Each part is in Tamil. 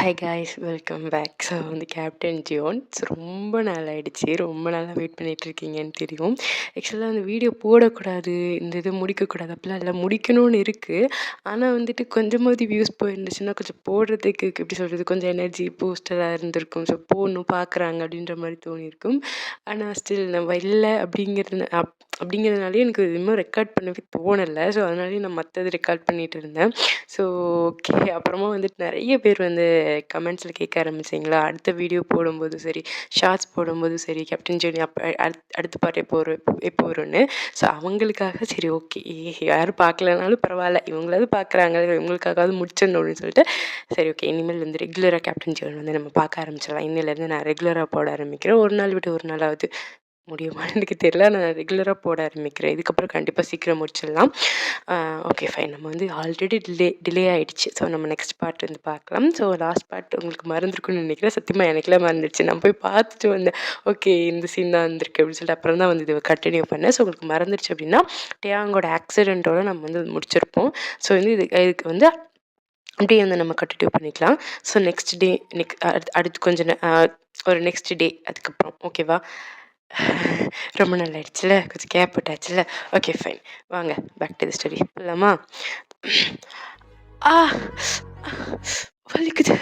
Hi guys, welcome back. So வந்து கேப்டன் ஜியோன்ஸ் ரொம்ப நாள் ஆகிடுச்சு, ரொம்ப நாளாக வெயிட் பண்ணிகிட்ருக்கீங்கன்னு தெரியும். ஆக்சுவலாக அந்த வீடியோ போடக்கூடாது, இந்த இது முடிக்கக்கூடாது அப்படிலாம் இல்லை, முடிக்கணும்னு இருக்குது. ஆனால் வந்துட்டு கொஞ்சமாவது வியூஸ் போயிருந்துச்சுன்னா கொஞ்சம் போடுறதுக்கு எப்படி சொல்கிறது, கொஞ்சம் எனர்ஜி பூஸ்டராக இருந்திருக்கும். ஸோ போடணும் பார்க்குறாங்க அப்படின்ற மாதிரி தோணியிருக்கும். ஆனால் ஸ்டில் நம்ம இல்லை அப்படிங்கிறதுனாலே எனக்கு இன்னும் ரெக்கார்ட் பண்ணவே தோணலை. ஸோ அதனாலே நான் மற்றது ரெக்கார்ட் பண்ணிகிட்டு இருந்தேன். ஸோ ஓகே, அப்புறமா வந்துட்டு நிறைய பேர் வந்து கமெண்ட்ஸில் கேட்க ஆரம்பிச்சிங்களா, அடுத்த வீடியோ போடும்போது சரி, ஷார்ட்ஸ் போடும்போது சரி, கேப்டன் ஜோனி அப்போ அடுத்த பாட்டு எப்போ வரும்னு. ஸோ அவங்களுக்காக சரி ஓகே, யாரும் பார்க்கலனாலும் பரவாயில்ல, இவங்களாவது பார்க்குறாங்க, இவங்களுக்காகவாவது முடிச்சிடணும் அப்படின்னு சொல்லிட்டு சரி ஓகே, இனிமேல் வந்து ரெகுலராக கேப்டன் ஜோனி வந்து நம்ம பார்க்க ஆரம்பிச்சிடலாம். இன்னிலேருந்து நான் ரெகுலராக போட ஆரம்பிக்கிறேன். ஒரு நாள் விட்டு ஒரு நாளாவது முடியுமான்னு எனக்கு தெரியல. நான் ரெகுலராக போட ஆரம்பிக்கிறேன். இதுக்கப்புறம் கண்டிப்பாக சீக்கிரம் முடிச்சிடலாம். Okay fine. நம்ம வந்து ஆல்ரெடி டிலே ஆகிடுச்சு. ஸோ நம்ம நெக்ஸ்ட் பார்ட் வந்து பார்க்கலாம். ஸோ லாஸ்ட் பார்ட் உங்களுக்கு மறந்துருக்குன்னு நினைக்கிறேன். சத்தியமாக எனக்குலாம் மறந்துடுச்சு. நான் போய் பார்த்துட்டு வந்தேன், ஓகே இந்த சீன் தான் வந்திருக்கு அப்படின்னு சொல்லிட்டு அப்புறம் தான் வந்து இதை கண்டினியூ பண்ணேன். ஸோ உங்களுக்கு மறந்துடுச்சு அப்படின்னா டேயாங்கோட ஆக்சிடென்ட்டோட நம்ம வந்து முடிச்சிருப்போம். ஸோ வந்து இதுக்கு வந்து அப்படியே வந்து நம்ம கண்டினியூ பண்ணிக்கலாம். ஸோ நெக்ஸ்ட் டே அடுத்து கொஞ்சம் ஒரு நெக்ஸ்ட் டே அதுக்கப்புறம் ஓகேவா. ரொம்ப நாள் ஆயிடுச்சுல, கொஞ்சம் கேப் விட்டாச்சுல. ஓகே ஃபைன், வாங்க பேக் டு தி ஸ்டோரி போகலாமா. வலிக்குது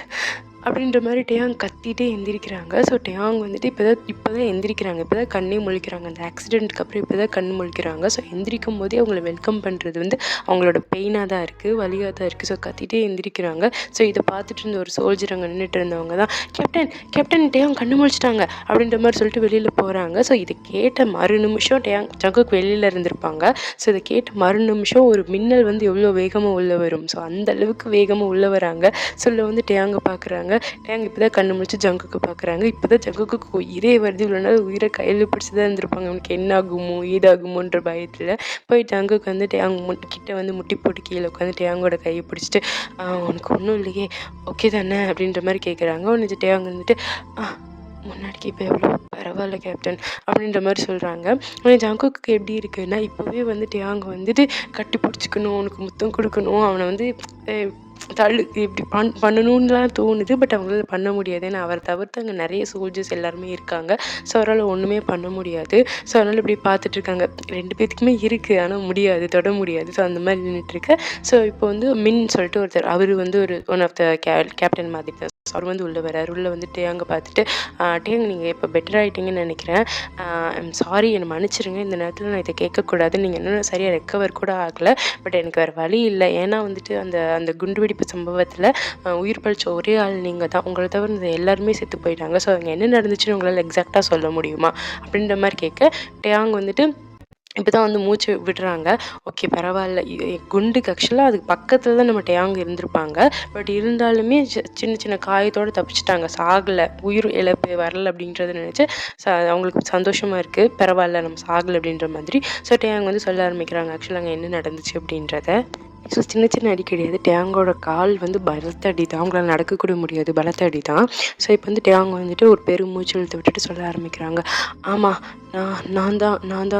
அப்படின்ற மாதிரி டேயாங் கத்திட்டே எந்திரிக்கிறாங்க. ஸோ டேயாங் வந்துட்டு இப்போ தான் எந்திரிக்கிறாங்க, இப்போ தான் கண்ணே முழிக்கிறாங்க. அந்த ஆக்சிடென்ட்டுக்கு அப்புறம் இப்போ தான் கண் முழிக்கிறாங்க. ஸோ எந்திரிக்கும் போதே அவங்கள வெல்கம் பண்ணுறது வந்து அவங்களோட பெயினாக தான் இருக்குது, வலியாக தான் இருக்குது. ஸோ கத்திட்டே எந்திரிக்கிறாங்க. ஸோ இதை பார்த்துட்டு இருந்த ஒரு சோல்ஜர் அங்கே நின்றுட்டு இருந்தவங்க தான் கேப்டன் டேயாங் கண்ணு முழிச்சிட்டாங்க அப்படின்ற மாதிரி சொல்லிட்டு வெளியில் போகிறாங்க. ஸோ இதை கேட்ட மறு நிமிஷம் ஜங்குக் வெளியில் இருந்திருப்பாங்க. ஸோ இதை கேட்ட மறு நிமிஷம் ஒரு மின்னல் வந்து எவ்வளோ வேகமாக உள்ளே வரும். ஸோ அந்த அளவுக்கு வேகமாக உள்ளே வராங்க. சொல்ல வந்து டேயாங்கை பார்க்குறாங்க. டேயாங் இப்போ தான் கண்ணு முடிச்சு ஜங்குக்கு பார்க்குறாங்க. இப்போ தான் ஜங்குக்கு உயிரே வருது. இவ்வளோ நாள் உயிரை கையில் பிடிச்சி தான் இருந்திருப்பாங்க. அவனுக்கு என்ன ஆகுமோ ஏதாகுமோன்ற பயத்தில் போய் ஜங்குக்கு வந்து டேயாங் கிட்ட வந்து முட்டி போட்டு கீழே உட்காந்து டேயாங்கோட கையை பிடிச்சிட்டு உனக்கு ஒன்றும் இல்லையே, ஓகே தானே அப்படின்ற மாதிரி கேட்குறாங்க. ஒன்று டேயாங் வந்துட்டு முன்னாடிக்கு இப்போ எவ்வளோ பரவாயில்ல கேப்டன் அப்படின்ற மாதிரி சொல்கிறாங்க. ஆனால் ஜங்குக்கு எப்படி இருக்குன்னா இப்போவே வந்து டேயாங் வந்துட்டு கட்டி பிடிச்சிக்கணும், உனக்கு முத்தம் கொடுக்கணும், அவனை வந்து தள்ளு இப்படி பண்ணணும்லாம் தோணுது. பட் அவங்களால பண்ண முடியாது. ஏன்னா அவரை தவிர்த்து அங்கே நிறைய சோல்ஜர்ஸ் எல்லாருமே இருக்காங்க. ஸோ அவரால் ஒன்றுமே பண்ண முடியாது. ஸோ அதனால் இப்படி பார்த்துட்ருக்காங்க. 2 பேத்துக்குமே இருக்குது, ஆனால் முடியாது, தொட முடியாது. ஸோ அந்த மாதிரி நின்றுட்டுருக்கு. ஸோ இப்போ வந்து மின் சொல்லிட்டு ஒருத்தர், அவர் வந்து ஒரு ஒன் ஆஃப் த கேப்டன் மாதிரி தான். அவர் வந்து உள்ளே வரார். உள்ளே வந்து டேயாங்க பார்த்துட்டு டேயாங் நீங்கள் இப்போ பெட்டர் ஆகிட்டீங்கன்னு நினைக்கிறேன், ஐம் சாரி, என்னை மன்னிச்சிருங்க, இந்த நேரத்தில் நான் இதை கேட்கக்கூடாது, நீங்கள் இன்னும் சரியாக ரெக்கவர் கூட ஆகலை, பட் எனக்கு வேறு வழி இல்லை. ஏன்னா வந்துட்டு அந்த குண்டுவெடிப்பு சம்பவத்தில் உயிர் பழிச்ச ஒரே ஆள் நீங்கள் தான், உங்களை தவிர எல்லாருமே செத்து போயிட்டாங்க. ஸோ அங்கே என்ன நடந்துச்சுன்னு உங்களால் எக்ஸாக்டாக சொல்ல முடியுமா அப்படின்ற மாதிரி கேட்க டேயாங் வந்துட்டு இப்போ தான் வந்து மூச்சு விடுறாங்க. ஓகே பரவாயில்ல, குண்டுக்கு ஆக்சுவலாக அதுக்கு பக்கத்தில் தான் நம்ம டேயாங் இருந்திருப்பாங்க. பட் இருந்தாலுமே சின்ன சின்ன காயத்தோடு தப்பிச்சிட்டாங்க, சாகலை, உயிர் இழப்பு வரலை அப்படின்றத நினச்சி அவங்களுக்கு சந்தோஷமாக இருக்குது. பரவாயில்ல நம்ம சாகலை அப்படின்ற மாதிரி. ஸோ டேயாங் வந்து சொல்ல ஆரம்பிக்கிறாங்க ஆக்சுவலாக அங்கே என்ன நடந்துச்சு அப்படின்றத. ஸோ சின்ன சின்ன அடி கிடையாது, டேயாங்கோட கால் வந்து பலத்த அடி தான், அவங்களால நடக்கக்கூட முடியாது, பலத்த அடி தான். ஸோ இப்போ வந்து டேயாங் வந்துட்டு ஒரு பெரும் மூச்சு இழுத்து விட்டுட்டு சொல்ல ஆரம்பிக்கிறாங்க, ஆமாம் நான் தான் அந்த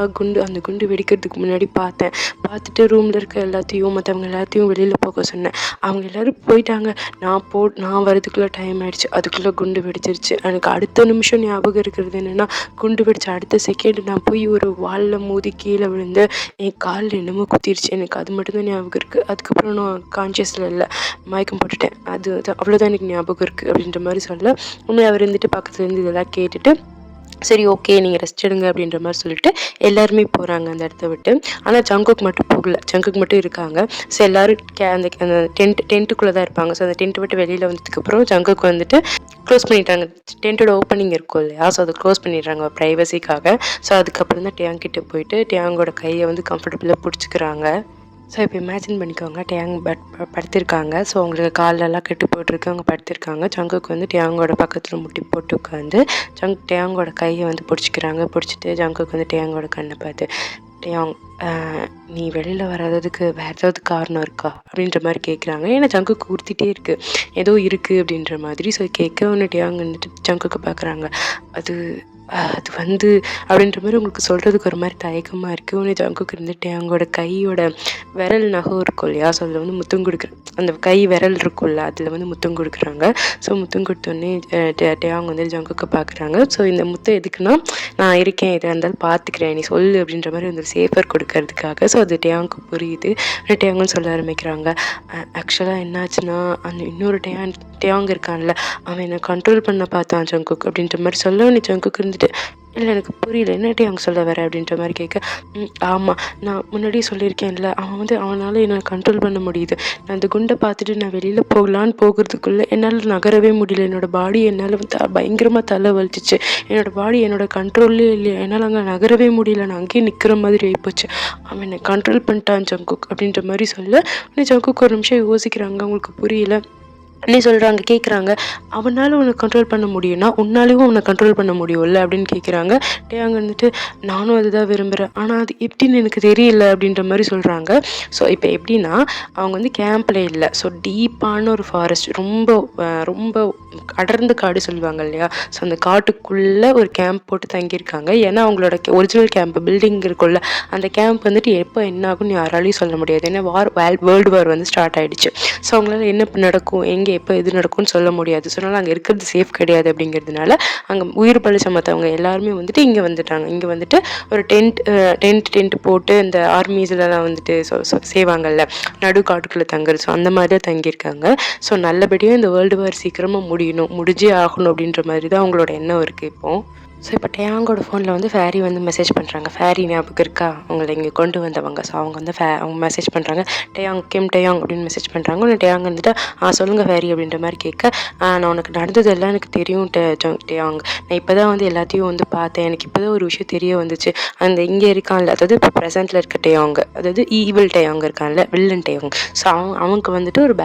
குண்டு வெடிக்கிறதுக்கு முன்னாடி பார்த்துட்டு ரூமில் இருக்க எல்லாத்தையும் மற்றவங்க எல்லாத்தையும் வெளியில் போக சொன்னேன். அவங்க எல்லோரும் போயிட்டாங்க. நான் வரதுக்குள்ளே டைம் ஆகிடுச்சு. அதுக்குள்ளே குண்டு வெடிச்சிருச்சு. எனக்கு அடுத்த நிமிஷம் ஞாபகம் இருக்கிறது என்னென்னா, குண்டு வெடிச்ச அடுத்த செகண்ட் நான் போய் ஒரு வாலில் மோதி கீழே விழுந்து என் காலில் என்னமோ குத்திருச்சு. எனக்கு அது மட்டும்தான் ஞாபகம் இருக்குது. அதுக்கப்புறம் நான் கான்ஷியஸில் இல்லை, மயக்கம் போட்டுட்டேன். அது அவ்வளோதான் எனக்கு ஞாபகம் இருக்குது அப்படின்ற மாதிரி சொல்ல, உண்மையை அவர் இருந்துட்டு பக்கத்துலேருந்து இதெல்லாம் கேட்டுட்டு சரி ஓகே நீங்கள் ரெஸ்ட் எடுங்க அப்படின்ற மாதிரி சொல்லிட்டு எல்லாருமே போகிறாங்க அந்த இடத்த விட்டு. ஆனால் ஜங்குக் மட்டும் போகல, ஜங்குக் மட்டும் இருக்காங்க. ஸோ எல்லோரும் அந்த டென்ட்டுக்குள்ளே தான் இருப்பாங்க. ஸோ அந்த டென்ட்டு விட்டு வெளியில் வந்ததுக்கப்புறம் ஜங்குக் வந்துட்டு க்ளோஸ் பண்ணிட்டாங்க. டென்ட்டோட ஓப்பனிங் இருக்கும் இல்லையா, ஸோ அதை க்ளோஸ் பண்ணிடுறாங்க ப்ரைவசிக்காக. ஸோ அதுக்கப்புறம் தான் டேயாங் கிட்டே போயிட்டு டேயாங்கோட கையை வந்து கம்ஃபர்டபுளாக பிடிச்சிக்கிறாங்க. ஸோ இப்போ இமேஜின் பண்ணிக்கோங்க, டேயாங் படுத்திருக்காங்க. ஸோ அவங்களுக்கு காலெல்லாம் கெட்டு போட்டிருக்கு, அவங்க படுத்திருக்காங்க. ஜங்குக்கு வந்து டேயாங்கோட பக்கத்தில் முட்டி போட்டு உட்காந்து டேயாங்கோட கையை வந்து பிடிச்சிக்கிறாங்க. பிடிச்சிட்டு ஜங்குக்கு வந்து டேயாங்கோட கண்ணை பார்த்து, டேயாங் நீ வெளியில் வராததுக்கு வேறு ஏதாவது காரணம் இருக்கா அப்படின்ற மாதிரி கேட்குறாங்க. ஏன்னா ஜங்குக்கு உறுத்திட்டே இருக்குது, ஏதோ இருக்குது அப்படின்ற மாதிரி. ஸோ கேட்க வந்துட்டு அங்கே வந்துட்டு ஜங்குக்கு பார்க்குறாங்க. அது அது வந்து அப்படின்ற மாதிரி உங்களுக்கு சொல்கிறதுக்கு ஒரு மாதிரி தயக்கமாக இருக்குது. உடனே ஜங்குக்கு இருந்துட்டு அவங்களோட கையோட விரல் நகம் இருக்கும் இல்லையா, ஸோ அதில் வந்து முத்தம் கொடுக்குற அந்த கை விரல் இருக்கும்ல, அதில் வந்து முத்தம் கொடுக்குறாங்க. ஸோ முத்தம் கொடுத்தோடனே டேயாங் வந்து ஜங்குக்கு பார்க்குறாங்க. ஸோ இந்த முத்தம் எதுக்குன்னா, நான் இருக்கேன், எதாக இருந்தாலும் பார்த்துக்கிறேன், நீ சொல்லு அப்படின்ற மாதிரி வந்து சேஃபர் கொடுக்கறதுக்காக. ஸோ அது டேயாங்க்கு புரியுது. டேயாங்குன்னு சொல்ல ஆரம்பிக்கிறாங்க. ஆக்சுவலாக என்னாச்சுன்னா, அந்த இன்னொரு டேயாங் இருக்கான்ல, அவன் என்னை கண்ட்ரோல் பண்ண பார்த்தான் ஜங்குக் அப்படின்ற மாதிரி சொல்ல, நீ ஜங்குக்கு இருந்துட்டு இல்லை எனக்கு புரியல, என்ன டேயாங் சொல்ல வர அப்படின்ற மாதிரி கேட்க, ஆமாம் நான் முன்னாடியே சொல்லியிருக்கேன்ல, அவனால் என்னை கண்ட்ரோல் பண்ண முடியுது. நான் அந்த குண்டை பார்த்துட்டு நான் வெளியில் போகலான்னு போகிறதுக்குள்ளே என்னால் நகரவே முடியல. என்னோடய பாடி என்னால் பயங்கரமாக தலை வலிச்சிச்சு. என்னோடய பாடி என்னோடய கண்ட்ரோல்லே இல்லையா, என்னால் அங்கே நகரவே முடியல, நான் அங்கேயே நிற்கிற மாதிரி ஆகிப்போச்சு. அவன் என்னை கண்ட்ரோல் பண்ணிட்டான் ஜங்குக் அப்படின்ற மாதிரி சொல்ல, உடனே ஜங்குக் ஒரு நிமிஷம் யோசிக்கிறாங்க. அவங்களுக்கு புரியல. என்ன சொல்கிறாங்க கேட்குறாங்க, அவனால் உன்னை கண்ட்ரோல் பண்ண முடியும்னா உன்னாலேயும் உன்னை கண்ட்ரோல் பண்ண முடியும்ல அப்படின்னு கேட்குறாங்க. டேயாங் வந்துட்டு நானும் அதுதான் விரும்புகிறேன், ஆனால் அது எப்படின்னு எனக்கு தெரியல அப்படின்ற மாதிரி சொல்கிறாங்க. ஸோ இப்போ எப்படின்னா, அவங்க வந்து கேம்பில் இல்லை, ஸோ டீப்பான ஒரு ஃபாரஸ்ட், ரொம்ப ரொம்ப அடர்ந்த காடு சொல்லுவாங்க இல்லையா, ஸோ அந்த காட்டுக்குள்ளே ஒரு கேம்ப் போட்டு தங்கியிருக்காங்க. ஏன்னா அவங்களோட ஒரிஜினல் கேம்ப் பில்டிங் இருக்குல்ல, அந்த கேம்ப் வந்துட்டு எப்போ என்ன ஆகும்னு யாராலையும் சொல்ல முடியாது. ஏன்னா வேர்ல்டு வார் வந்து ஸ்டார்ட் ஆகிடுச்சு. ஸோ அவங்களால என்ன நடக்கும், எங்கே எப்போ எது நடக்கும்னு சொல்ல முடியாது. ஸோ அதனால் அங்கே இருக்கிறது சேஃப் கிடையாது. அப்படிங்கிறதுனால அங்கே உயிர் பலி சமத்தவங்க எல்லாருமே வந்துட்டு இங்கே வந்துட்டாங்க. இங்கே வந்துட்டு ஒரு டென்ட் போட்டு இந்த ஆர்மிஸ்லாம் வந்துட்டு செய்வாங்கல்ல, நடு காட்டுக்குள்ளே தங்குறது, ஸோ அந்த மாதிரி தான் தங்கியிருக்காங்க. ஸோ நல்லபடியாக இந்த வேர்ல்டு வார் சீக்கிரமாக முடிஞ்சே ஆகணும் அப்படின்ற மாதிரி தான் அவங்களோட எண்ணம் இருக்குது இப்போது. ஸோ இப்போ டேயாங்கோட ஃபோனில் வந்து ஃபேரி வந்து மெசேஜ் பண்ணுறாங்க. ஃபேரி ஞாபகம் இருக்கா, அவங்கள இங்கே கொண்டு வந்தவங்க. ஸோ அவங்க வந்து அவங்க மெசேஜ் பண்ணுறாங்க, டேயாங் அப்படின்னு மெசேஜ் பண்ணுறாங்க. உடனே டேயாங் வந்துட்டு சொல்லுங்கள் ஃபேரி அப்படின்ற மாதிரி கேட்க, நான் உனக்கு நடந்ததெல்லாம் எனக்கு தெரியும் டேயாங், நான் இப்போ தான் வந்து எல்லாத்தையும் வந்து பார்த்தேன், எனக்கு இப்போ தான் ஒரு விஷயம் தெரிய வந்துச்சு. அந்த இங்கே இருக்கான்ல, அதாவது இப்போ ப்ரெசென்ட்டில் இருக்க டேயாங், அதாவது ஈவில் டேயாங் இருக்கான்ல, வில்லன் டேயாங். ஸோ அவனுக்கு வந்துட்டு ஒரு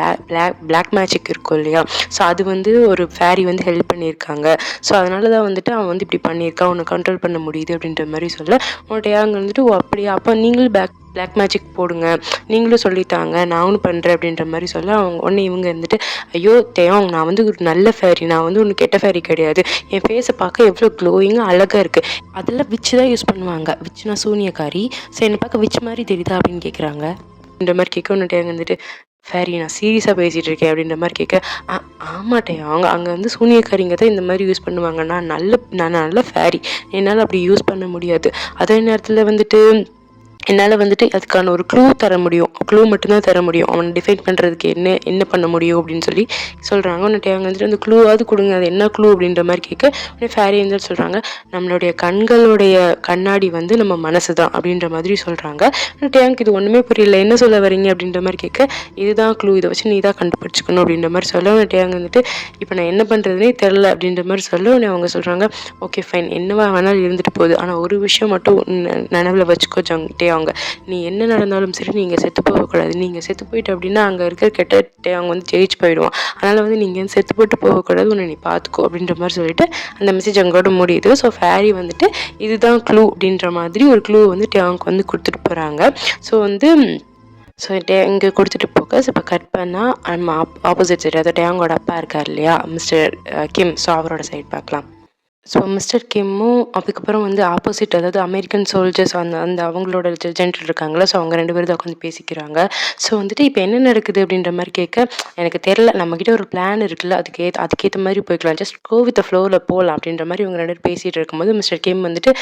பிளாக் மேஜிக் இருக்கும் இல்லையா, ஸோ அது வந்து ஒரு ஃபேரி வந்து ஹெல்ப் பண்ணியிருக்காங்க. ஸோ அதனால தான் வந்துட்டு அவன் வந்து இப்படி பண்ணியிருக்கா, உன்னை கண்ட்ரோல் பண்ண முடியுது அப்படின்ற மாதிரி சொல்ல, உன்கிட்ட அங்கே வந்துட்டு அப்படியா, அப்போ நீங்களும் பிளாக் மேஜிக் போடுங்க, நீங்களும் சொல்லித்தாங்க, நானும் பண்ணுறேன் அப்படின்ற மாதிரி சொல்ல, அவங்க உடனே இவங்க இருந்துட்டு, ஐயோ டேயாங், நான் வந்து ஒரு நல்ல ஃபேரி, நான் வந்து ஒன்று கெட்ட ஃபேரி கிடையாது, என் ஃபேஸை பார்க்க எவ்வளோ க்ளோயிங்காக அழகாக இருக்குது, அதெல்லாம் விச்சு தான் யூஸ் பண்ணுவாங்க, விச்சுனா சூனியக்காரி, ஸோ என்னை பார்க்க விச் மாதிரி தெரியுதா அப்படின்னு கேட்குறாங்க. இந்த மாதிரி கேட்க ஒன்று டேயாங் வந்துட்டு, ஃபேரி நான் சீரியஸாக பேசிகிட்டு இருக்கேன் அப்படின்ற மாதிரி கேட்க, ஆமாட்டே அங்கே வந்து சூனியக்காரிங்க தான் இந்த மாதிரி யூஸ் பண்ணுவாங்க, நான் நல்ல ஃபேரி, என்னால் அப்படி யூஸ் பண்ண முடியாது. அதே நேரத்தில் வந்துட்டு என்னால் வந்துட்டு அதுக்கான ஒரு க்ளூ தர முடியும், க்ளூ மட்டும்தான் தர முடியும், அவனை டிஃபைன் பண்ணுறதுக்கு என்ன பண்ண முடியும் அப்படின்னு சொல்கிறாங்க. உன்னிட்ட அவங்க வந்துட்டு அந்த க்ளூவாவது கொடுங்க, அது என்ன க்ளூ அப்படின்ற மாதிரி கேட்க, உடனே ஃபேரி வந்து சொல்கிறாங்க, நம்மளுடைய கண்களுடைய கண்ணாடி வந்து நம்ம மனசு தான் அப்படின்ற மாதிரி சொல்கிறாங்க. டேங்க் இது ஒன்றுமே புரியல, என்ன சொல்ல வரீங்க அப்படின்ற மாதிரி கேட்க, இதுதான் க்ளூ, இதை வச்சு நீ தான் கண்டுபிடிச்சிக்கணும் அப்படின்ற மாதிரி சொல்ல, டேங்க் வந்துட்டு இப்போ நான் என்ன பண்ணுறதுனே தெரில அப்படின்ற மாதிரி சொல்ல, உடனே அவங்க சொல்கிறாங்க, ஓகே ஃபைன், என்னவா வேணாலும் இருந்துட்டு போகுது, ஆனால் ஒரு விஷயம் மட்டும் நினைவில் வச்சுக்கோ டேயாங், நீ என்ன நடந்தாலும் சரி நீங்கள் செத்து போகக்கூடாது, நீங்கள் செத்து போயிட்டு அப்படின்னா அங்கே இருக்கிற கெட்ட அவங்க வந்து ஜெயிச்சு போயிடுவான், அதனால் வந்து நீங்கள் செத்து போட்டு போகக்கூடாது, உன்னை நீ பார்த்துக்கோ அப்படின்ற மாதிரி சொல்லிட்டு அந்த மெசேஜ் அங்கோட முடியுது. ஸோ ஃபேரி வந்துட்டு இதுதான் க்ளூ அப்படின்ற மாதிரி ஒரு க்ளூ வந்து டேயாங்க்கு வந்து கொடுத்துட்டு போகிறாங்க. ஸோ இங்கே கொடுத்துட்டு போக, இப்போ கட் பண்ணால் நம்ம ஆப்போசிட் சைடு, அதாவது டேயாங்கோட அப்பா இருக்கார் இல்லையா மிஸ்டர் கிம், ஸோ அவரோட சைட் பார்க்கலாம். ஸோ மிஸ்டர் கிம்மும் அதுக்கப்புறம் வந்து ஆப்போசிட், அதாவது அமெரிக்கன் சோல்ஜர்ஸ் அந்த அவங்களோட ஜென்ரல் இருக்காங்களா, ஸோ அவங்க 2 பேரும் தான் உட்காந்து பேசிக்கிறாங்க. ஸோ வந்துட்டு இப்போ என்ன நடக்குது அப்படின்ற மாதிரி கேட்க, எனக்கு தெரில, நம்மக்கிட்ட ஒரு பிளான் இருக்குல்ல, அதுக்கேற்ற மாதிரி போய்க்கலாம், ஜஸ்ட் கோ வித் ஃப்ளோவில் போகலாம் அப்படின்ற மாதிரி இவங்க 2 பேரும் பேசிகிட்டு இருக்கும்போது மிஸ்டர் கிம் வந்துட்டு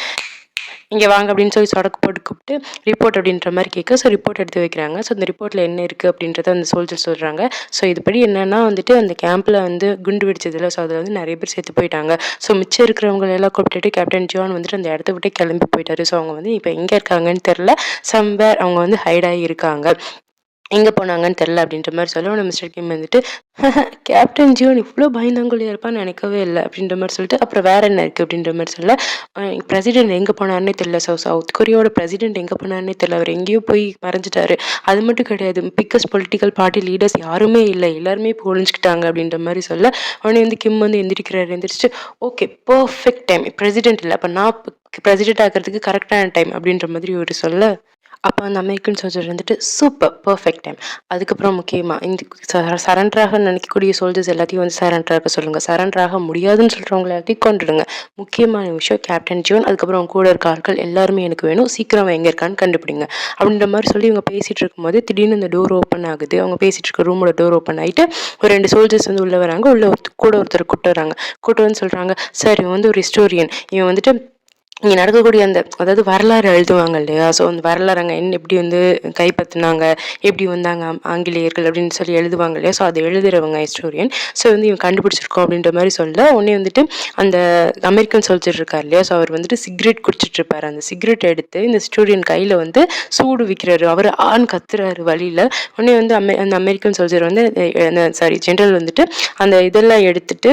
இங்கே வாங்க அப்படின்னு சொடக்கு போட்டு கூப்பிட்டு ரிப்போர்ட் அப்படின்ற மாதிரி கேட்க, ஸோ ரிப்போர்ட் எடுத்து வைக்கிறாங்க. ஸோ அந்த ரிப்போர்ட்டில் என்ன இருக்குது அப்படின்றத அந்த சோல்ஜர் சொல்கிறாங்க. ஸோ இதுபடி என்னென்னா வந்துட்டு அந்த கேம்பில் வந்து குண்டு வெடிச்சதில்ல, ஸோ அதில் வந்து நிறைய பேர் செத்து போயிட்டாங்க. ஸோ மிச்சம் இருக்கிறவங்க எல்லாம் கூப்பிட்டுட்டு கேப்டன் ஜான் வந்துட்டு அந்த இடத்த விட்டு கிளம்பி போயிட்டாரு. ஸோ அவங்க வந்து இப்போ எங்கே இருக்காங்கன்னு தெரில, சம்வேர் அவங்க வந்து ஹைடாகி இருக்காங்க, எங்கே போனாங்கன்னு தெரில அப்படின்ற மாதிரி சொல்ல, மிஸ்டர் கிம் வந்துட்டு கேப்டன் ஜியோன் இவ்வளோ பயந்தாங்கொழியாக இருப்பான்னு நினைக்கவே இல்லை அப்படின்ற மாதிரி சொல்லிட்டு, அப்புறம் வேறு என்ன இருக்குது அப்படின்ற மாதிரி சொல்ல, பிரசிடென்ட் எங்கே போனார்னே தெரில, சவுத் கொரியாவோட பிரசிடென்ட் எங்கே போனார்னே தெரில, அவர் எங்கேயோ போய் மறைஞ்சிட்டாரு, அது மட்டும் கிடையாது, பிக்கஸ்ட் பொலிட்டிக்கல் பார்ட்டி லீடர்ஸ் யாருமே இல்லை, எல்லாருமே இப்போ ஒழிஞ்சிக்கிட்டாங்க அப்படின்ற மாதிரி சொல்ல, உடனே வந்து கிம் வந்து எந்திரிச்சு ஓகே பர்ஃபெக்ட் டைம், பிரசிடென்ட் இல்லை, அப்போ நான் பிரசிடென்ட் ஆகிறதுக்கு கரெக்டான டைம் அப்படின்ற மாதிரி ஒரு சொல்ல, அப்போ அந்த அமெரிக்கன் சோல்ஜர் வந்துட்டு சூப்பர் பெர்ஃபெக்ட் டைம். அதுக்கப்புறம் முக்கியமாக இந்த சரண்டராக நினைக்கக்கூடிய சோல்ஜர்ஸ் எல்லாத்தையும் வந்து சரண்டராக சொல்லுங்கள். சரண்டராக முடியாதுன்னு சொல்கிறவங்க எல்லாத்தையும் கொண்டுடுங்க. முக்கியமான விஷயம் கேப்டன் ஜோன், அதுக்கப்புறம் அவங்க கூட இருக்க ஆட்கள் எல்லாருமே எனக்கு வேணும், சீக்கிரம் அவன் எங்கே இருக்கான்னு கண்டுபிடிங்க அப்படின்ற மாதிரி சொல்லி இவங்க பேசிகிட்டு இருக்கும்போது திடீர்னு இந்த டோர் ஓப்பன் ஆகுது. அவங்க பேசிகிட்டு இருக்க ரூமோட டோர் ஓப்பன் ஆகிட்டு ஒரு 2 சோல்ஜர்ஸ் வந்து உள்ளே வராங்க. கூட ஒருத்தர் கூட்டு வராங்க. கூட்டு வந்து சொல்கிறாங்க, சார் இவன் வந்து ஒரு ஹிஸ்டோரியன், இவன் வந்துட்டு இங்கே நடக்கக்கூடிய அந்த அதாவது வரலாறு எழுதுவாங்க இல்லையா, ஸோ அந்த வரலாறு அங்கே என்ன எப்படி வந்து கைப்பற்றினாங்க, எப்படி வந்தாங்க ஆங்கிலேயர்கள் அப்படின்னு சொல்லி எழுதுவாங்க இல்லையா, ஸோ அதை எழுதுறவங்க ஹிஸ்டோரியன். ஸோ வந்து இவன் கண்டுபிடிச்சிருக்கோம் அப்படின்ற மாதிரி சொல்ல உடனே வந்துட்டு அந்த அமெரிக்கன் சோல்ஜர் இருக்கார் இல்லையா, ஸோ அவர் வந்துட்டு சிகரெட் குடிச்சிட்டு இருப்பார். அந்த சிகரெட் எடுத்து இந்த ஹிஸ்டோரியன் கையில் வந்து சூடு விற்கிறாரு. அவர் ஆண் கத்துறாரு வழியில். உடனே வந்து அந்த அமெரிக்கன் சோல்ஜர் வந்து சாரி ஜென்ரல் வந்துட்டு அந்த இதெல்லாம் எடுத்துட்டு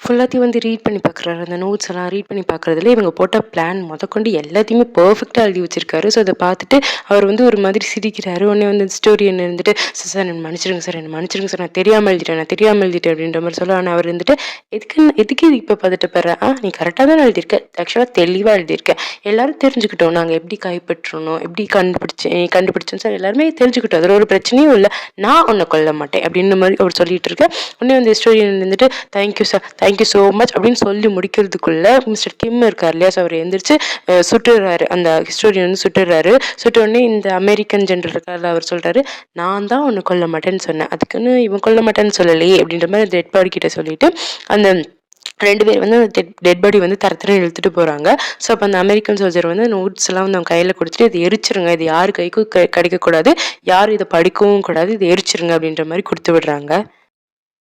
ஃபுல்லாத்தையும் வந்து ரீட் பண்ணி பார்க்குறாரு. அந்த நோட்ஸ் எல்லாம் ரீட் பண்ணி பார்க்குறதுல இவங்க போட்ட பிளான் முதற்கொண்டு எல்லாத்தையுமே பர்ஃபெக்டாக எழுதி வச்சிருக்காரு. ஸோ அதை பார்த்துட்டு அவர் வந்து ஒரு மாதிரி சிரிக்கிறாரு. உடனே வந்து ஸ்டோரியன் இருந்துட்டு, சார் என்ன மன்னிச்சிருங்க சார், என்ன மன்னிச்சிருங்க சார், நான் தெரியாமல் எழுதிட்டேன் அப்படின்ற மாதிரி சொல்ல. ஆனால் அவர் இருந்துட்டு எதுக்கு இது இப்போ பதட்டப்படுற, நீ கரெக்டாக தான் எழுதியிருக்க, ஆக்சுவலாக தெளிவாக எழுதியிருக்க, எல்லாரும் தெரிஞ்சுக்கிட்டோம் நாங்கள் எப்படி கைப்பற்றணும், எப்படி கண்டுபிடிச்சோம் சார், எல்லாருமே தெரிஞ்சுக்கிட்டோம், அதில் ஒரு பிரச்சனையும் இல்லை, நான் உன்னை கொல்ல மாட்டேன் அப்படின்னு மாதிரி அவர் சொல்லிட்டு இருக்க. உடனே வந்து ஸ்டோரியன் இருந்துட்டு thank you sir, thank you so much அப்படின்னு சொல்லி முடிக்கிறதுக்குள்ள மிஸ்டர் கிம் இருக்கார் இல்லையா, ஸோ அவர் எந்திரிச்சு சுட்டுறாரு. அந்த ஹிஸ்டோரியன் வந்து சுட்டுறாரு. சுட்ட உடனே இந்த அமெரிக்கன் ஜெனரல் இருக்கார்ல, அவர் சொல்றாரு, நான் தான் ஒன்று கொல்ல மாட்டேன்னு சொன்னேன், அதுக்குன்னு இவன் கொல்ல மாட்டேன்னு சொல்லலையே அப்படின்ற மாதிரி டெட் பாடி கிட்ட சொல்லிட்டு அந்த 2 பேர் வந்து டெட் பாடி வந்து தரத்தரம் இழுத்துட்டு போகிறாங்க. ஸோ அப்போ அந்த அமெரிக்கன் சோல்ஜர் வந்து நோட்ஸ் எல்லாம் வந்து அவங்க கையில் கொடுத்துட்டு இதை எரிச்சிருங்க, இது யார் கைக்கும் கிடைக்கக்கூடாது, யாரும் இதை படிக்கவும் கூடாது, இதை எரிச்சிருங்க அப்படின்ற மாதிரி கொடுத்து விடுறாங்க.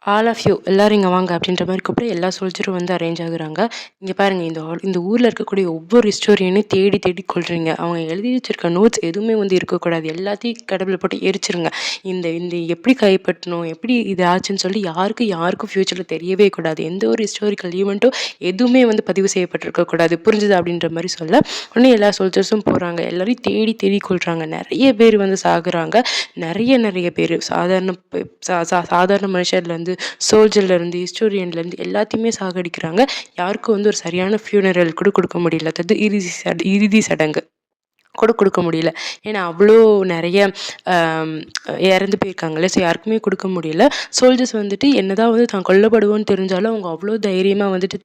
ஆல் ஆஃப் யூ எல்லாரும் இங்கே வாங்க அப்படின்ற மாதிரி கூப்பிட்டு எல்லா சோல்ஜரும் வந்து அரேஞ்ச் ஆகுறாங்க. இங்கே பாருங்கள், இந்த ஊரில் இருக்கக்கூடிய ஒவ்வொரு ஹிஸ்டோரியனையும் தேடி தேடி கொள்றீங்க, அவங்க எழுதி வச்சிருக்க நோட்ஸ் எதுவுமே வந்து இருக்கக்கூடாது, எல்லாத்தையும் கடவுளை போட்டு எரிச்சிருங்க. இந்த இந்த எப்படி கைப்பற்றணும், எப்படி இது ஆச்சுன்னு சொல்லி யாருக்கும் ஃப்யூச்சரில் தெரியவே கூடாது, எந்த ஒரு ஹிஸ்டாரிக்கல் ஈவெண்ட்டும் எதுவுமே வந்து பதிவு செய்யப்பட்டிருக்கக்கூடாது, புரிஞ்சுது அப்படின்ற மாதிரி சொல்ல உடனே எல்லா சோல்ஜர்ஸும் போகிறாங்க. எல்லாரையும் தேடி தேடி கொள்கிறாங்க. நிறைய பேர் வந்து சாகுறாங்க. நிறைய பேர் சாதாரண மனுஷர்லேருந்து சோல்ஜர்லேருந்து ஹிஸ்டோரியன்லேருந்து எல்லாத்தையுமே சாகடிக்கிறாங்க. யாருக்கும் வந்து ஒரு சரியான ஃபியூனரல் கூட கொடுக்க முடியல, அதாவது இறுதி சடங்கு கூட கொடுக்க முடியல. ஏன்னா அவ்வளோ நிறைய இறந்து போயிருக்காங்களே, ஸோ யாருக்குமே கொடுக்க முடியல. சோல்ஜர்ஸ் வந்துட்டு என்னதான் வந்து தான் கொல்லப்படுவோன்னு தெரிஞ்சாலும் அவங்க அவ்வளோ தைரியமாக வந்துட்டு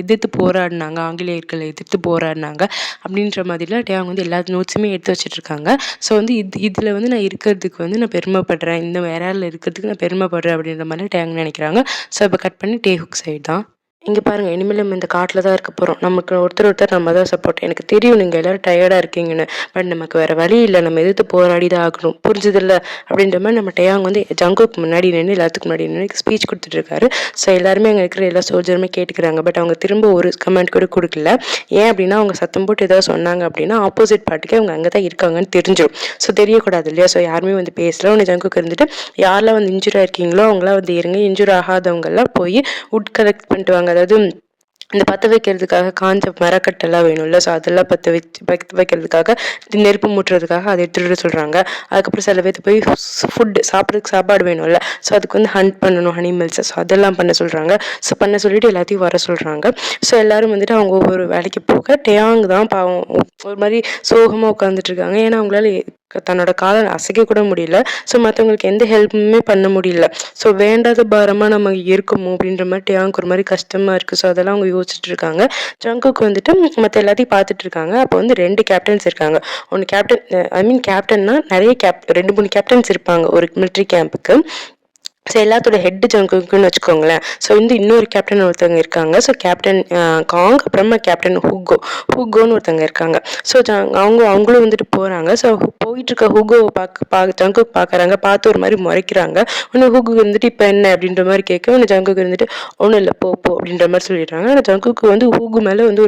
எதிர்த்து போராடினாங்க, ஆங்கிலேயர்களை எதிர்த்து போராடினாங்க அப்படின்ற மாதிரிலாம் அவங்க வந்து எல்லா நோட்ஸுமே எடுத்து வச்சுட்ருக்காங்க. ஸோ வந்து இதில் வந்து நான் இருக்கிறதுக்கு வந்து நான் பெருமைப்படுறேன், இந்த வேறால இருக்கிறதுக்கு நான் பெருமைப்படுறேன் அப்படின்ற மாதிரி டேங் நினைக்கிறாங்க. ஸோ இப்போ கட் பண்ணி டேஹுக் சைடு தான். இங்கே பாருங்கள், இனிமேல் நம்ம இந்த காட்டில் தான் இருக்க போகிறோம், நமக்கு ஒருத்தர் நம்ம தான் சப்போர்ட். எனக்கு தெரியும் நீங்கள் எல்லோரும் டயர்டாக இருக்கீங்கன்னு, பட் நமக்கு வேறு வழி இல்லை, நம்ம எதிர்த்து போராடி தான் ஆகணும், புரிஞ்சதில்ல அப்படின்ற மாதிரி நம்ம டயாங் வந்து ஜங்குக்கு முன்னாடி நின்று எல்லாத்துக்கு முன்னாடி நின்று ஸ்பீச் கொடுத்துட்ருக்காரு. ஸோ எல்லாருமே அங்கே இருக்கிற எல்லா சோல்ஜருமே கேட்டுக்கிறாங்க. பட் அவங்க திரும்ப ஒரு கமெண்ட் கூட கொடுக்கல. ஏன் அப்படின்னா அவங்க சத்தம் போட்டு ஏதாவது சொன்னாங்க அப்படின்னா ஆப்போசிட் பார்ட்டிக்கு அவங்க அங்கே தான் இருக்காங்கன்னு தெரிஞ்சிடும். ஸோ தெரியக்கூடாது இல்லையா, ஸோ யாருமே வந்து பேசல. ஒன்று ஜங்குக்கு இருந்துட்டு யாரெல்லாம் வந்து இன்ஜூரி ஆயிருக்கீங்களோ அவங்களாம் வந்து இருங்க, இன்ஜூரி ஆகாதவங்கெல்லாம் போய் உட் கலெக்ட் பண்ணிட்டு வாங்க, அதாவது இந்த பற்ற வைக்கிறதுக்காக காஞ்ச மரக்கட்டெல்லாம் வேணும்ல, ஸோ அதெல்லாம் பற்ற வைக்கிறதுக்காக நெருப்பு மூட்டுறதுக்காக அதை எடுத்துகிட்டு சொல்கிறாங்க. அதுக்கப்புறம் சில பேர்த்து போய் சாப்பிட்றதுக்கு சாப்பாடு வேணும்ல, ஸோ அதுக்கு வந்து ஹண்ட் பண்ணணும் அனிமல்ஸை, ஸோ அதெல்லாம் பண்ண சொல்கிறாங்க. ஸோ பண்ண சொல்லிட்டு எல்லாத்தையும் வர சொல்கிறாங்க. ஸோ எல்லோரும் வந்துட்டு அவங்க ஒவ்வொரு வேலைக்கு போக டேயாங் தான் பாவம் ஒரு மாதிரி சோகமாக உட்காந்துட்டு இருக்காங்க. ஏன்னா அவங்களால தன்னோட காலை அசைக்க கூட முடியல. ஸோ மற்றவங்களுக்கு எந்த ஹெல்ப்புமே பண்ண முடியல. ஸோ வேண்டாத பாரமாக நம்ம இருக்குமோ அப்படின்ற மாதிரி டேயாங்க்கு ஒரு மாதிரி கஷ்டமாக இருக்குது. ஸோ அதெல்லாம் அவங்க யோசிச்சுட்டு இருக்காங்க. ஜங்குக்கு வந்துட்டு மற்ற எல்லாத்தையும் பார்த்துட்டு இருக்காங்க. அப்போ வந்து 2 கேப்டன்ஸ் இருக்காங்க. ஒன்று கேப்டன்னா நிறைய 2-3 கேப்டன்ஸ் இருப்பாங்க ஒரு மிலிட்ரி கேம்புக்கு. ஸோ எல்லாத்தோட ஹெட்டு ஜங்குக்குன்னு வச்சுக்கோங்களேன். ஸோ வந்து இன்னொரு கேப்டன் ஒருத்தவங்க இருக்காங்க. ஸோ கேப்டன் காங், அப்புறமா கேப்டன் ஹூகோன்னு ஒருத்தவங்க இருக்காங்க. ஸோ அவங்களும் வந்துட்டு போகிறாங்க. ஸோ போயிட்டு இருக்க ஹூகோவை ஜங்குக்கு பார்க்குறாங்க. பார்த்து ஒரு மாதிரி முறைக்கிறாங்க. ஒன்று ஹூகுக்கு இருந்துட்டு இப்போ என்ன அப்படின்ற மாதிரி கேட்க, ஒன்று ஜங்குக்கு இருந்துட்டு ஒன்றும் இல்லை போ அப்படின்ற மாதிரி சொல்லிடுறாங்க. ஆனால் ஜங்குக்கு வந்து ஹூகு மேலே வந்து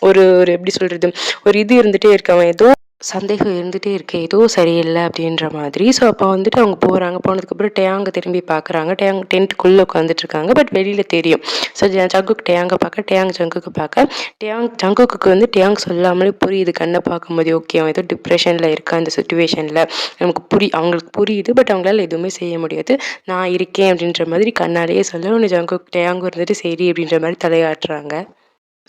ஒரு எப்படி சொல்கிறது, ஒரு இது இருந்துகிட்டே இருக்காங்க, ஏதோ சந்தேகம் இருந்துகிட்டே இருக்கு, ஏதோ சரியில்லை அப்படின்ற மாதிரி. ஸோ அப்போ வந்துட்டு அவங்க போகிறாங்க. போனதுக்கப்புறம் டேயாங்கை திரும்பி பார்க்குறாங்க. டேயாங் டென்ட்டுக்குள்ளே உட்காந்துட்டு இருக்காங்க. பட் வெளியில் தெரியும். ஸோ ஜங்குக்கு டேயாங்கை பார்க்க, டேயாங் ஜங்குக்கு பார்க்க, ஜங்குக்கு வந்து டேயாங் சொல்லாமலே புரியுது. கண்ணை பார்க்கும்போது ஓகே அவன் ஏதோ டிப்ரெஷனில் இருக்கா இந்த சுச்சுவேஷனில், அவங்களுக்கு புரியுது. பட் அவங்களால எதுவுமே செய்ய முடியாது. நான் இருக்கேன் அப்படின்ற மாதிரி கண்ணாலேயே சொல்ல, ஒன்று டேயாங் இருந்துட்டு சரி அப்படின்ற மாதிரி தலையாட்டுறாங்க.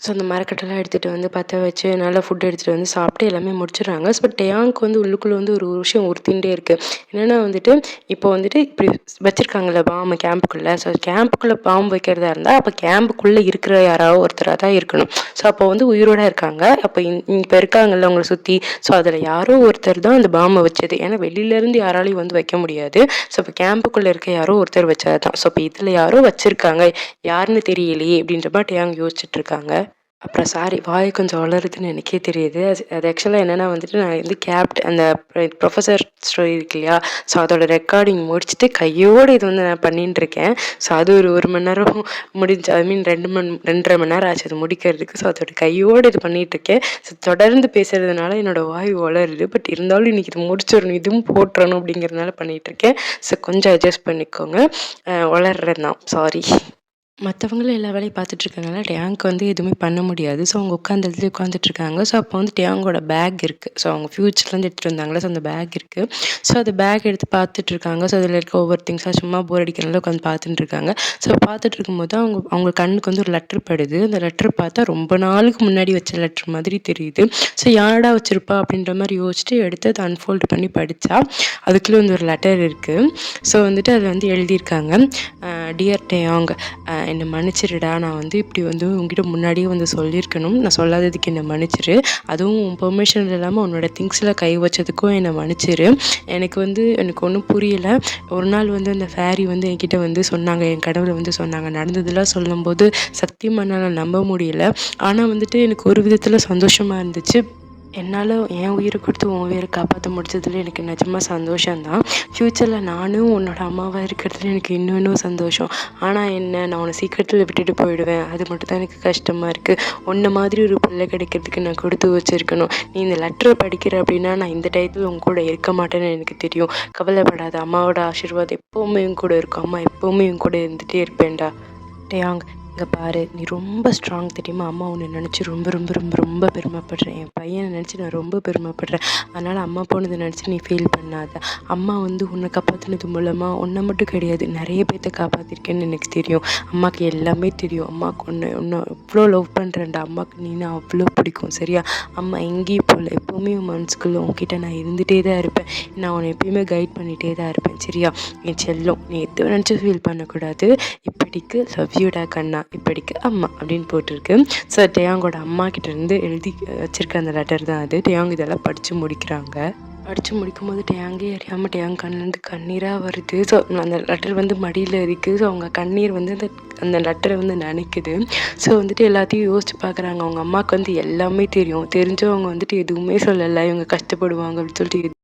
ஸோ அந்த மரக்கட்டைலாம் எடுத்துகிட்டு வந்து பற்ற வச்சு நல்லா ஃபுட் எடுத்துகிட்டு வந்து சாப்பிட்டு எல்லாமே முடிச்சிடுறாங்க. ஸோ டேயாங்க்கு வந்து உள்ளுக்குள்ளே வந்து ஒரு விஷயம் உறுத்திகிட்டே இருக்குது. என்னென்னா வந்துட்டு இப்போ வந்துட்டு இப்படி வச்சுருக்காங்கல்ல பாம்பு கேம்புக்குள்ளே. ஸோ கேம்புக்குள்ளே பாம்பு வைக்கிறதா இருந்தால் அப்போ கேம்புக்குள்ளே இருக்கிற யாராவது ஒருத்தராக தான் இருக்கணும். ஸோ அப்போ வந்து உயிரோடு இருக்காங்க. அப்போ இப்போ இருக்காங்கல்ல அவங்கள சுற்றி. ஸோ அதில் யாரோ ஒருத்தர் தான் அந்த பாம்பை வச்சது. ஏன்னா வெளியிலேருந்து யாராலையும் வந்து வைக்க முடியாது. ஸோ இப்போ கேம்புக்குள்ளே இருக்க யாரோ ஒருத்தர் வச்சது தான். ஸோ இப்போ இதில் யாரோ வச்சுருக்காங்க, யாருன்னு தெரியலையே அப்படின்ற மாதிரி டேயாங் யோசிச்சுட்டு இருக்காங்க. அப்புறம் சாரி வாய் கொஞ்சம் வளருதுன்னு எனக்கே தெரியுது. அது ஆக்சுவலாக என்னென்னா வந்துட்டு நான் வந்து அந்த ப்ரொஃபஸர் ஸ்டோரி இருக்கு இல்லையா? ஸோ அதோட ரெக்கார்டிங் முடிச்சுட்டு கையோடு இது வந்து நான் பண்ணிட்டுருக்கேன். ஸோ அது ஒரு மணி நேரம் முடிஞ்சு ஐ மீன் 2.5 மணி நேரம் ஆச்சு அது முடிக்கிறதுக்கு. ஸோ அதோட கையோடு இது பண்ணிகிட்ருக்கேன். ஸோ தொடர்ந்து பேசுகிறதுனால என்னோடய வாய் வளருது. பட் இருந்தாலும் இன்றைக்கி இது முடிச்சிடணும், இதுவும் போட்டுறணும் அப்படிங்கிறதுனால பண்ணிகிட்ருக்கேன். ஸோ கொஞ்சம் அட்ஜஸ்ட் பண்ணிக்கோங்க. வளர்றேன் தான், சாரி. மற்றவங்களும் எல்லா வேலையும் பார்த்துட்ருக்கனால டேயாங்க்கு வந்து எதுவுமே பண்ண முடியாது. ஸோ அவங்க உட்காந்த இடத்துல உட்காந்துட்ருக்காங்க. ஸோ அப்போ வந்து டேயாங்கோட பேக் இருக்குது. ஸோ அவங்க ஃப்யூச்சர்லேருந்து எடுத்துகிட்டு வந்தாங்களே, ஸோ அந்த பேக் இருக்குது. ஸோ அந்த பேக் எடுத்து பார்த்துட்ருக்காங்க. ஸோ அதில் இருக்க ஒவ்வொரு திங்ஸாக சும்மா போர் அடிக்கிறனால உட்காந்து பார்த்துட்டுருக்காங்க. ஸோ பார்த்துட்டு இருக்கும்போது அவங்க கண்ணுக்கு வந்து ஒரு லெட்ரு படுது. அந்த லெட்ரு பார்த்தா ரொம்ப நாளுக்கு முன்னாடி வச்ச லெட்ரு மாதிரி தெரியுது. ஸோ யாரடா வச்சுருப்பா அப்படின்ற மாதிரி யோசிச்சுட்டு எடுத்து அதை அன்ஃபோல்டு பண்ணி படித்தா அதுக்குள்ளே வந்து ஒரு லெட்டர் இருக்குது. ஸோ வந்துட்டு அதில் வந்து எழுதியிருக்காங்க, டியர் டேயாங், என்னை மன்னிச்சிடுடா. நான் வந்து இப்படி வந்து உங்ககிட்ட முன்னாடியே வந்து சொல்லியிருக்கணும். நான் சொல்லாததுக்கு என்னை மன்னிச்சிரு. அதுவும் பெர்மிஷன் இல்லாமல் உன்னோட திங்ஸில் கை வச்சதுக்கும் என்னை மன்னிச்சிரு. எனக்கு ஒன்றும் புரியலை. ஒரு நாள் வந்து அந்த ஃபேரி வந்து என்கிட்ட வந்து சொன்னாங்க, என் கடவுளை வந்து சொன்னாங்க. நடந்ததெல்லாம் சொல்லும்போது சத்தியமாக என்னால் நம்ப முடியல. ஆனால் வந்துட்டு எனக்கு ஒரு விதத்தில் சந்தோஷமாக இருந்துச்சு. என்னால் என் உயிரை கொடுத்து உன் உயிரை காப்பாற்ற முடிச்சதில் எனக்கு நிஜமாக சந்தோஷம்தான். ஃப்யூச்சரில் நானும் உன்னோட அம்மாவாக இருக்கிறதுல எனக்கு இன்னும் சந்தோஷம். ஆனால் என்ன, நான் உன்னை சீக்கிரத்தில் விட்டுட்டு போயிடுவேன். அது மட்டும் தான் எனக்கு கஷ்டமாக இருக்குது. உன்னை மாதிரி ஒரு பிள்ளை கிடைக்கிறதுக்கு நான் கொடுத்து வச்சுருக்கணும். நீ இந்த லெட்டரை படிக்கிற அப்படின்னா நான் இந்த டயத்தில் உன் கூட இருக்க மாட்டேன்னு எனக்கு தெரியும். கவலைப்படாத, அம்மாவோட ஆசீர்வாதம் எப்போவுமே உன் கூட இருக்கும். அம்மா எப்போவுமே உன் கூட இருந்துகிட்டே இருப்பேன்டா. டேயாங், இங்கே பாரு, நீ ரொம்ப ஸ்ட்ராங் தெரியுமா? அம்மா உன்னை நினச்சி ரொம்ப ரொம்ப ரொம்ப ரொம்ப பெருமைப்படுறேன். என் பையனை நினச்சி நான் ரொம்ப பெருமைப்படுறேன். அதனால் அம்மா போனதை நினச்சி நீ ஃபீல் பண்ணாத. அம்மா வந்து உன்னை காப்பாற்றினது மூலமாக உன்னை மட்டும் கிடையாது, நிறைய பேர்த்த காப்பாற்றிருக்கேன்னு எனக்கு தெரியும். அம்மாவுக்கு எல்லாமே தெரியும். அம்மாவுக்கு உன்னை எவ்வளோ லவ் பண்ணுறேன்டா. அம்மாவுக்கு நீனா அவ்வளோ பிடிக்கும், சரியா? அம்மா எங்கேயும் போகல, எப்போவுமே உன் மனசுக்குள்ளே உன்கிட்ட நான் இருந்துகிட்டே தான் இருப்பேன். நான் உன்னை எப்பயுமே கைட் பண்ணிகிட்டே தான் இருப்பேன், சரியா? என் செல்லம், நீ எது நினச்சி ஃபீல் பண்ணக்கூடாது. இப்படிக்கு லவ் யூடா கண்ணா, இப்படிக்கு அம்மா அப்படின்னு போட்டிருக்கு. ஸோ டேயாங்கோட அம்மா கிட்டேருந்து எழுதி வச்சிருக்க அந்த லெட்டர் தான் அது. டேயாங் இதெல்லாம் படித்து முடிக்கிறாங்க. படித்து முடிக்கும்போது டேயாங்கே அறியாமல் டேயாங் கண்ணிலேருந்து கண்ணீராக வருது. ஸோ அந்த லெட்டர் வந்து மடியில் இருக்குது. ஸோ அவங்க கண்ணீர் வந்து அந்த லெட்டரை வந்து நினைக்குது. ஸோ வந்துட்டு எல்லாத்தையும் யோசிச்சு பார்க்குறாங்க. அவங்க அம்மாவுக்கு வந்து எல்லாமே தெரியும். தெரிஞ்சவங்க வந்துட்டு எதுவுமே சொல்லலை, இவங்க கஷ்டப்படுவாங்க அப்படின்னு சொல்லிட்டு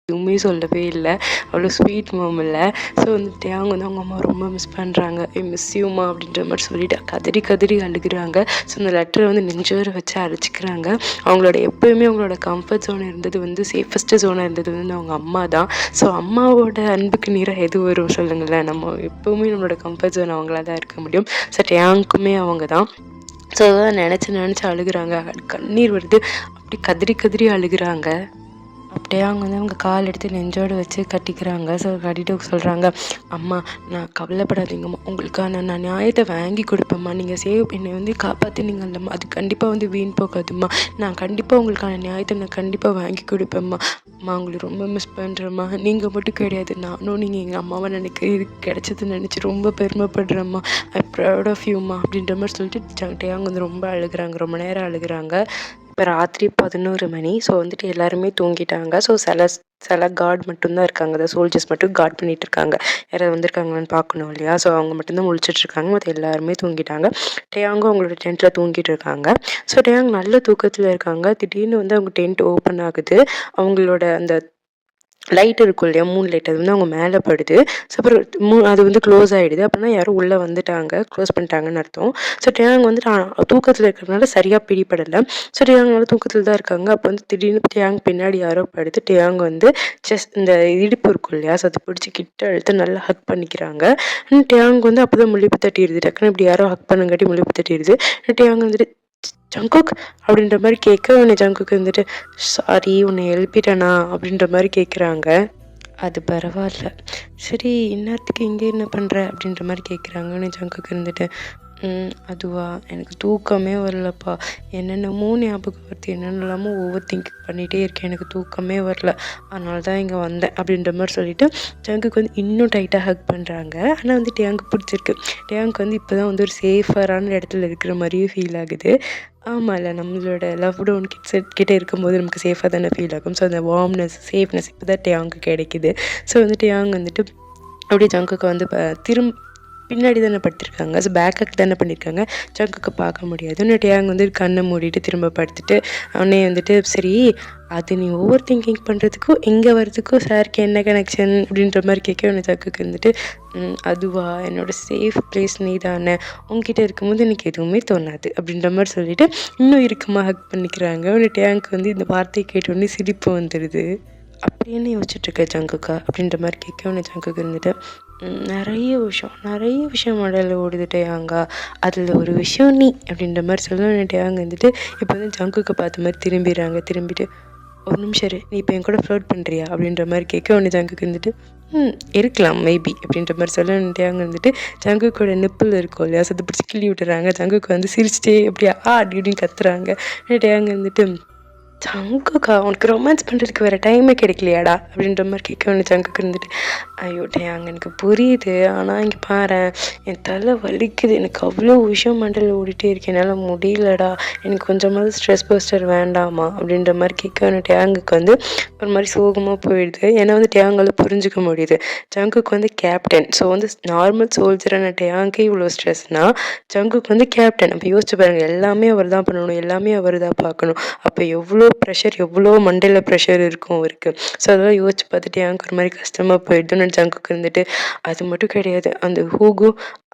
எதுவுமே சொல்லவே இல்லை. அவ்வளோ ஸ்வீட் மேம் இல்லை. ஸோ வந்துட்டு அவங்க வந்து அவங்க அம்மா ரொம்ப மிஸ் பண்ணுறாங்க. மிஸ் யூமா அப்படின்ற மாதிரி சொல்லிட்டு கதறி கதறி அழுகுறாங்க. ஸோ அந்த லெட்டரை வந்து நெஞ்சோரை வச்சு அரைச்சிக்கிறாங்க. அவங்களோட எப்போயுமே அவங்களோட கம்ஃபர்ட் ஜோன் இருந்தது வந்து சேஃபஸ்ட்டு ஜோனாக இருந்தது வந்து அவங்க அம்மா தான். ஸோ அம்மாவோட அன்புக்கு நீராக எது வரும் சொல்லுங்களேன்? நம்ம எப்போவுமே நம்மளோட கம்ஃபர்ட் ஜோன் அவங்களா தான் இருக்க முடியும். ஸோ டேயாங்க்குமே அவங்க தான். ஸோ நினச்சி அழுகுறாங்க. கண்ணீர் வருது. அப்படி கதறி கதறி அழுகுறாங்க. அப்படியே அவங்க வந்து அவங்க கால் எடுத்து நெஞ்சோடு வச்சு கட்டிக்கிறாங்க. ஸோ கட்டிட்டு சொல்கிறாங்க, அம்மா நான் கவலைப்படாதீங்கம்மா, உங்களுக்கான நான் நியாயத்தை வாங்கி கொடுப்பேம்மா. நீங்கள் என்னை வந்து காப்பாற்றினீங்கல்லம்மா, அது கண்டிப்பாக வந்து வீண் போகாதும்மா. நான் கண்டிப்பாக உங்களுக்கான நியாயத்தை நான் கண்டிப்பாக வாங்கி கொடுப்பேம்மா. அம்மா உங்களுக்கு ரொம்ப மிஸ் பண்ணுறேம்மா. நீங்கள் மட்டும் கிடையாது, நானும் நீங்கள் எங்கள் அம்மாவை இது கிடைச்சதுன்னு நினச்சி ரொம்ப பெருமைப்படுறேம்மா. ஐ ப்ரௌட் ஆஃப் யூம்மா அப்படின்ற மாதிரி சொல்லிட்டு டேயாங் வந்து ரொம்ப அழுகுறாங்க. ரொம்ப நேரம் அழுகுறாங்க. இப்போ ராத்திரி 11 மணி. ஸோ வந்துட்டு எல்லாருமே தூங்கிட்டாங்க. ஸோ சில கார்டு மட்டும்தான் இருக்காங்க. அதாவது சோல்ஜர்ஸ் மட்டும் கார்ட் பண்ணிகிட்டு இருக்காங்க. யாராவது வந்திருக்காங்களான்னு பார்க்கணும் இல்லையா? ஸோ அவங்க மட்டும்தான் முழிச்சிட்ருக்காங்க. மற்ற எல்லாருமே தூங்கிட்டாங்க. டேயாங்கும் அவங்களோட டென்ட்டில் தூங்கிட்டு இருக்காங்க. ஸோ டேயாங் நல்ல தூக்கத்தில் இருக்காங்க. திடீர்னு வந்து அவங்க டென்ட் ஓப்பன் ஆகுது. அவங்களோட அந்த லைட் இருக்கும் இல்லையா, மூன் லைட், அது வந்து அவங்க மேலே படுது. ஸோ அப்புறம் அது வந்து க்ளோஸ் ஆகிடுது. அப்படின்னா யாரும் உள்ளே வந்துட்டாங்க, க்ளோஸ் பண்ணிட்டாங்கன்னு அர்த்தம். ஸோ டேயாங் வந்து தூக்கத்தில் இருக்கிறதுனால சரியாக பிடிபடலை. ஸோ டேயாங் வந்து தூக்கத்தில் தான் இருக்காங்க. அப்போ வந்து திடீர்னு டேயாங் பின்னாடி யாரோ படுத்து டேயாங் வந்து இந்த இடுப்பு இருக்கும் இல்லையா, ஸோ அதை பிடிச்சி கிட்ட அழுத்து நல்லா ஹக் பண்ணிக்கிறாங்க. டேயாங் வந்து அப்போ தான் முழிப்பு தட்டிடுது. டக்குன்னு இப்படி யாரோ ஹக் பண்ணுங்காட்டி முழிப்பு தட்டிடுது. டேயாங் வந்துட்டு ஜங்குக் அப்படின்ற மாதிரி கேட்க, உன்னை ஜங்குக்கு வந்துட்டு சாரி உன்னை எழுப்பிட்டேனா அப்படின்ற மாதிரி கேட்குறாங்க. அது பரவாயில்ல, சரி இந்நேரத்துக்கு இங்கே என்ன பண்ணுற அப்படின்ற மாதிரி கேட்குறாங்க. உன்னை ஜங்குக்கு இருந்துட்டு அதுவா? எனக்கு தூக்கமே வரலப்பா. என்னென்னமோ ஞாபகம் வருது. என்னென்னலாமோ ஓவர் திங்க் பண்ணிகிட்டே இருக்கேன். எனக்கு தூக்கமே வரல. அதனால தான் இங்கே வந்தேன் அப்படின்ற மாதிரி சொல்லிட்டு ஜங்குக்கு வந்து இன்னும் டைட்டாக ஹக் பண்ணுறாங்க. ஆனால் வந்து டேங்க்கு பிடிச்சிருக்கு. டேங்க் வந்து இப்போ தான் வந்து ஒரு சேஃபரான இடத்துல இருக்கிற மாதிரியே ஃபீல் ஆகுது. ஆமாம்ல, நம்மளோட லவ்டு ஒன் கிட்ட இருக்கும்போது நமக்கு சேஃபாக தானே ஃபீல் ஆகும். ஸோ அந்த வார்ம்னஸ், சேஃப்னஸ் இப்போ தான் டேங்க்கு கிடைக்குது. ஸோ வந்து டேங் வந்துட்டு அப்படியே ஜங்குக்கு வந்து பின்னாடி தானே படுத்திருக்காங்க. ஸோ பேக்கக் தானே பண்ணியிருக்காங்க. ஜங்குக்கு பார்க்க முடியாது. இன்னும் டேங் வந்து கண்ணை மூடிட்டு திரும்ப படுத்துட்டு அவனே வந்துட்டு சரி, அது நீ ஓவர் திங்கிங் பண்ணுறதுக்கும் இங்கே வர்றதுக்கும் சாருக்கு என்ன கனெக்ஷன் அப்படின்ற மாதிரி கேட்க உன்னை ஜங்குக்கு வந்துட்டு அதுவா, என்னோட சேஃப் பிளேஸ் நீ தானே, உங்ககிட்ட இருக்கும்போது எனக்கு எதுவுமே தோணாது அப்படின்ற மாதிரி சொல்லிட்டு இன்னும் இறுக்கமாக ஹக் பண்ணிக்கிறாங்க. உன்னை டேங்க் வந்து இந்த வார்த்தையை கேட்டோடனே சிரிப்பு வந்துடுது. அப்படின்னு யோசிச்சுட்ருக்க ஜங்குக்கா அப்படின்ற மாதிரி கேட்க உடனே ஜங்குக்கு இருந்துட்டு நிறைய விஷயம் மடையில் ஓடுது டேயாங்கா, அதில் ஒரு விஷயம் நீ அப்படின்ற மாதிரி சொல்ல டேயாங்க வந்துட்டு இப்போ வந்து ஜங்குக்கு பார்த்த மாதிரி திரும்பிட்டு ஒரு நிமிஷம் இரு, நீ இப்போ என் கூட ஃப்ளோட் பண்ணுறியா அப்படின்ற மாதிரி கேட்க உடனே ஜங்குக்கு இருந்துட்டு இருக்கலாம் மேபி அப்படின்ற மாதிரி சொல்ல டேயாங்க வந்துட்டு ஜங்குக்கோட நிப்பிள் இருக்கும் இல்லையா, அதை பிடிச்சி கிள்ளி விட்டுறாங்க. ஜங்குக்கு வந்து சிரிச்சிட்டே அப்படியா அப்படின்னு கத்துறாங்க. டேயாங்க வந்துட்டு ஜங்குக்கா, உனக்கு ரொமான்ஸ் பண்ணுறதுக்கு வேறு டைமே கிடைக்கலையாடா அப்படின்ற மாதிரி கேட்க வேண்டிய ஜங்குக்கு இருந்துட்டு ஐயோ டேயாங்க எனக்கு புரியுது, ஆனால் இங்கே பாரேன் என் தலை வலிக்குது, எனக்கு அவ்வளோ விஷயம் மண்டலில் ஓடிட்டே இருக்கேன், என்னால் முடியலடா, எனக்கு கொஞ்சமாவது ஸ்ட்ரெஸ் பஸ்டர் வேண்டாமா அப்படின்ற மாதிரி கேட்க வேண்டிய டேங்குக்கு வந்து ஒரு மாதிரி சோகமாக போயிடுது. ஏன்னா வந்து டேங்கால் புரிஞ்சுக்க முடியுது ஜங்குக்கு வந்து கேப்டன். ஸோ வந்து நார்மல் சோல்ஜரான டேங்கே இவ்வளோ ஸ்ட்ரெஸ்னால் ஜங்குக்கு வந்து கேப்டன். அப்போ யோசிச்சு பாருங்கள், எல்லாமே அவர் தான் பண்ணணும், எல்லாமே அவர் தான் பார்க்கணும். அப்போ எவ்வளோ ப்ரெஷர், எவ்வளோ மண்டையில் ப்ரெஷர் இருக்கும் அவருக்கு. ஸோ அதெல்லாம் யோசிச்சு பார்த்துட்டு எனக்கு ஒரு மாதிரி கஷ்டமாக போயிடுதுன்னு ஜங்குக்கு இருந்துட்டு அது மட்டும் கிடையாது, அந்த ஹூகு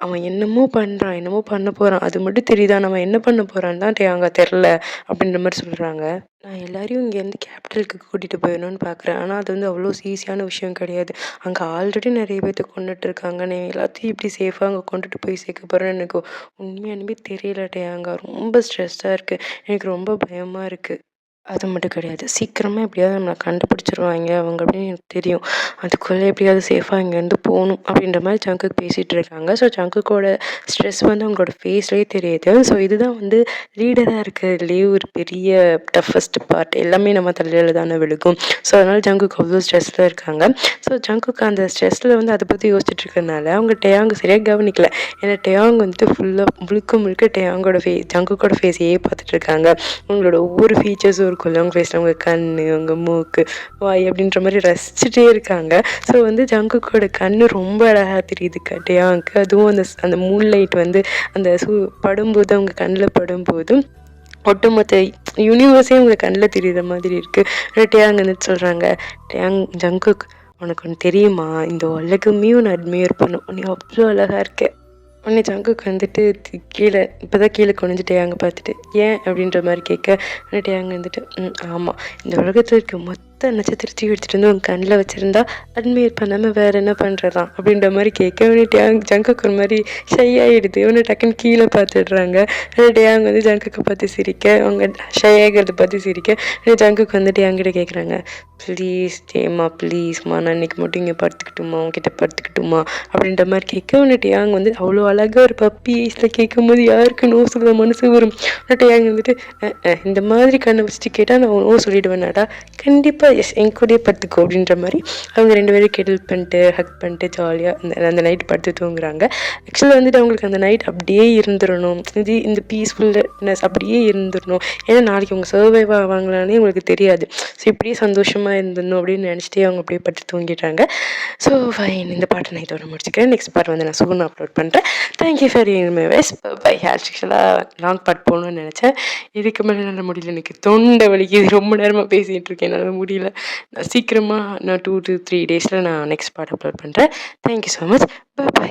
அவன் என்னமோ பண்ணுறான், என்னமோ பண்ண போகிறான், அது மட்டும் தெரியுதா, நம்ம என்ன பண்ண போகிறான்னு தான் அங்கே தெரில அப்படின்ற மாதிரி சொல்கிறாங்க. நான் எல்லாரையும் இங்கேருந்து கேபிட்டலுக்கு கூட்டிகிட்டு போயிடணும்னு பார்க்குறேன், ஆனால் அது வந்து அவ்வளோ ஈஸியான விஷயம் கிடையாது. அங்கே ஆல்ரெடி நிறைய பேர்த்த கொண்டுட்டு இருக்காங்க. நான் எல்லாத்தையும் இப்படி சேஃபாக அங்கே கொண்டுட்டு போய் சேர்க்க போகிறேன்னு எனக்கு உண்மையானுமே தெரியலட்டே. அங்கே ரொம்ப ஸ்ட்ரெஸ்ஸாக இருக்குது, எனக்கு ரொம்ப பயமாக இருக்குது. அது மட்டும் கிடையாது, சீக்கிரமாக எப்படியாவது நம்மளை கண்டுபிடிச்சிருவாங்க அவங்க அப்படின்னு எனக்கு தெரியும். அதுக்குள்ளே எப்படியாவது சேஃபாக இங்கேருந்து போகணும் அப்படின்ற மாதிரி ஜங்குக்கு பேசிகிட்டு இருக்காங்க. ஸோ ஜங்குக்கோட ஸ்ட்ரெஸ் வந்து அவங்களோட ஃபேஸ்லேயே தெரியுது. ஸோ இதுதான் வந்து லீடராக இருக்கிறதுலேயே ஒரு பெரிய டஃபஸ்ட் பார்ட். எல்லாமே நம்ம தலையில் தானே விழுகும். ஸோ அதனால் ஜங்குக்கு அவ்வளோ ஸ்ட்ரெஸ்ஸில் இருக்காங்க. ஸோ ஜங்குக்கு அந்த ஸ்ட்ரெஸ்ஸில் வந்து அதை பற்றி யோசிச்சுட்டு இருக்கிறதுனால அவங்க டேயாங் சரியாக கவனிக்கல. ஏன்னா டேயாங் வந்துட்டு முழுக்க டேயாங்கோட ஜங்குக்கோட ஃபேஸையே பார்த்துட்டு இருக்காங்க. அவங்களோட ஒவ்வொரு ஃபீச்சர்ஸும் இருக்கும்ல, அவங்க ஃபேஸில் அவங்க கண், அவங்க மூக்கு, வாய் அப்படின்ற மாதிரி ரசிச்சுட்டே இருக்காங்க. ஸோ வந்து ஜங்குக்கோட கண் ரொம்ப அழகாக தெரியுது டேயாங்க்கு. அதுவும் அந்த மூன் லைட் வந்து அந்த படும்போது அவங்க கண்ணில் படும்போது ஒட்டுமொத்த யூனிவர்ஸே அவங்க கண்ணில் தெரியுற மாதிரி இருக்குது. டேயாங் வந்து சொல்கிறாங்க, ஜங்குக் உனக்கு ஒன்று தெரியுமா, இந்த உலகமே ஒன்று அட்மையர் பண்ணும், நீ அவ்வளோ அழகாக இருக்க. உடனே ஜங்குக்கு வந்துட்டு கீழே இப்போ தான் கீழே குனிஞ்சிட்டே அங்கே பார்த்துட்டு ஏன் அப்படின்ற மாதிரி கேட்க வந்துட்டு அங்கே வந்துட்டு ஆமாம், இந்த உலகத்தில் இருக்க மொத்த நட்சத்திரத்தையும் எடுத்துகிட்டு வந்து உங்கள் கண்ணில் வச்சுருந்தா அட்மையர் பண்ணாமல் வேறு என்ன பண்ணுறதான் அப்படின்ற மாதிரி கேட்க வந்துட்டு ஜங்குக்கு ஒரு மாதிரி ஷை ஆகிடுது. ஒன்று டக்குன்னு கீழே பார்த்துடுறாங்க. டேயாங் வந்து ஜங்குக்கு பார்த்து சிரிக்க, அவங்க ஷை ஆகிறத பார்த்து சிரிக்க ஜங்குக்கு வந்துட்டு என்கிட்ட கேட்குறாங்க, ப்ளீஸ் டேமா ப்ளீஸ்மா, நான் இன்றைக்கி மட்டும் இங்கே படுத்துக்கிட்டுமா, உங்ககிட்ட படுத்துக்கிட்டுமா அப்படின்ற மாதிரி கேட்க வந்துட்டு டேயாங் வந்து அவ்வளோ அழகாக ஒரு பப்பி ஏஜில் கேட்கும்போது யாருக்கு நோ சொல்ல மனசு வரும். டேயாங் வந்துட்டு இந்த மாதிரி கண்ணை வச்சுட்டு கேட்டால் நான் நோ சொல்லிவிடுவேனாடா, கண்டிப்பாக எஸ் என் கூடயே படுத்துக்கோ அப்படின்ற மாதிரி அவங்க 2 பேரும் கெடில் பண்ணிட்டு ஹக் பண்ணிட்டு ஜாலியாக அந்த நைட் படுத்து தூங்குறாங்க. ஆக்சுவலாக வந்துட்டு அவங்களுக்கு அந்த நைட் அப்படியே இருந்துடணும், இந்த பீஸ்ஃபுல்னஸ் அப்படியே இருந்துடணும். ஏன்னா நாளைக்கு அவங்க சர்வைவ் ஆவாங்களானே உங்களுக்கு தெரியாது. ஸோ இப்படியே சந்தோஷமாக இருந்துடணும் அப்படின்னு நினச்சிட்டே அவங்க அப்படியே படுத்து தூங்கிடுறாங்க. ஸோ ஃபைன், இந்த பாட்டை நான் இதோட முடிச்சுக்கிறேன். நெக்ஸ்ட் பார்ட் வந்து நான் சூன் அப்லோட் பண்ணுறேன். Thank you for my ways bye. ஆக்சுவலாக லாங் பார்ட் போகணும்னு நினச்சேன், இதுக்கு மேலே என்னால் முடியல, எனக்கு தொண்டை வலிக்குது, ரொம்ப நேரமாக பேசிகிட்டு இருக்கேன், என்னால் முடியல. நான் சீக்கிரமாக நான் 2 to 3 days நான் நெக்ஸ்ட் பார்ட் அப்லோட் பண்ணுறேன். Thank you so much. பை.